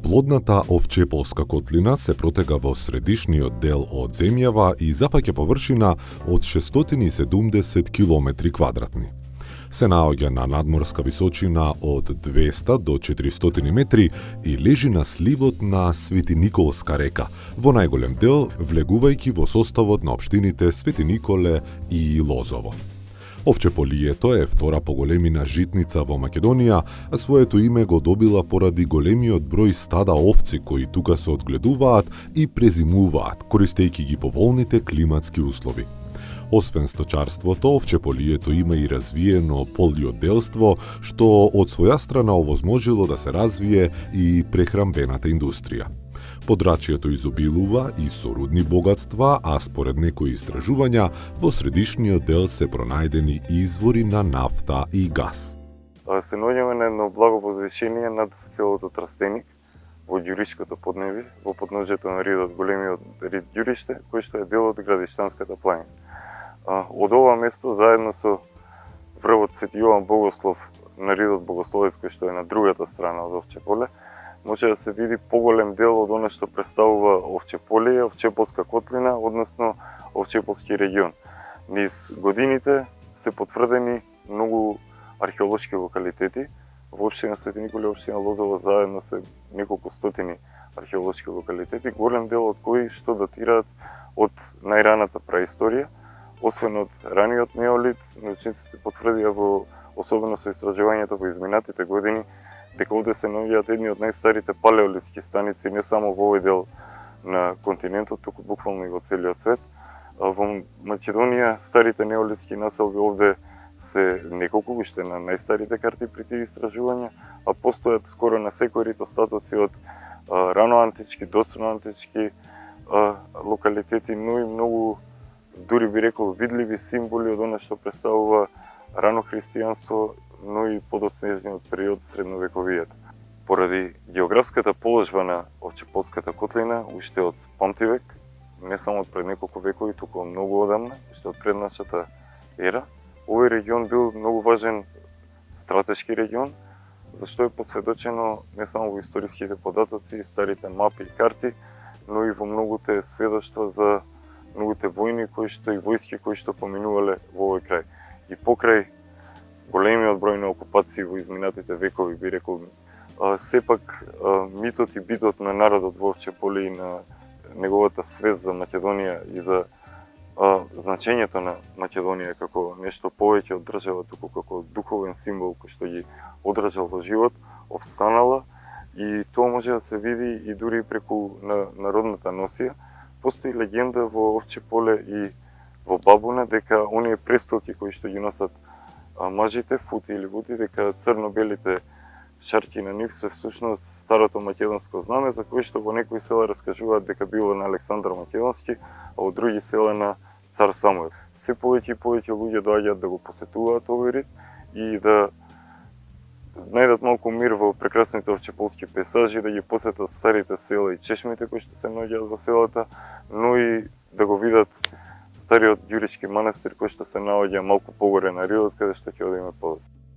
Плодната Овчеполска котлина се протега во средишниот дел од земјава и запаќа површина од 670 км квадратни. Се наоѓа на надморска височина од 200 до 400 метри и лежи на сливот на Свети Николска река, во најголем дел влегувајќи во составот на општините Свети Николе и Лозово. Овчеполието е втора по големина житница во Македонија, а своето име го добила поради големиот број стада овци кои тука се одгледуваат и презимуваат, користејќи ги поволните климатски услови. Освен сточарството, Овчеполието има и развиено полјоделство, што од своја страна овозможило да се развие и прехрамбената индустрија. Подрачјето изобилува и со рудни богатства, а според некои истражувања, во средишниот дел се пронајдени извори на нафта и газ. Се наоѓаме на едно благо возвишение над селото Трстеник, во Ѓуричкото подневи, во подножјето на ридот, големиот рид Ѓуриште, кој што е дел од Градиштанската планина. Од ова место, заедно со врвот Свети Јован Богослов на ридот Богословец, кој што е на другата страна од Овчеполе, може да се види поголем дел од она што представува Овчеполие, Овчеполска котлина, односно Овчеполски регион. Низ годините се потврдени многу археолошки локалитети. Во општина Свети Николе и општина Лозово заедно се неколку стотини археолошки локалитети, голем дел од кои што датираат од најраната праисторија. Освен од раниот неолит, научниците потврдија особено со истражувањето во изминатите години, дека овде се наоѓаат едни од најстарите палеолитски станици не само во овој дел на континентот, туку буквално и во целиот свет. Во Македонија старите неолитски населби овде се неколку уште на најстарите карти при тие истражувања, а постојат скоро на секој рид остатоци од раноантички, доцноантички локалитети, но и многу, дури би рекол, видливи символи од она што представува рано христијанство, но и подоцнежниот период средновековијата. Поради географската положба на Овчеполската котлина, уште од памтивек, не само од пред неколку векови, туку многу одамна, уште од пред нашата ера, овој регион бил многу важен стратешки регион, зашто е посведочено не само во историските податоци, старите мапи и карти, но и во многуте сведоштва за многуте војни и војски кои што поминувале во овој крај. И покрај големиот број на окупации во изминатите векови, би рекол, сепак митот и битот на народот во Овчеполе и на неговата свест за Македонија и за значењето на Македонија како нешто повеќе од држава, туку како духовен символ кој што ги одржал во живот, обстанала, и тоа може да се види и дури преку народната носија. Постои легенда во Овчеполе и во Бабуна дека оние престилки кои што ги носат мажите, фути или вути, дека црно-белите шарки на нив се всушност старото македонско знаме, за кој што во некои села раскажуваат дека било на Александар Македонски, а во други села на Цар Самуил. Се повеќе и повеќе луѓе доаѓаат да го посетуваат овој рид и да најдат малку мир во прекрасните овчеполски пейзажи, да ги посетат старите села и чешмите кои што се наоѓаат во селата, но и да го видат стариот Ѓурички манастир кој што се наоѓа малку погоре на ридот, каде што ќе одиме подоцна.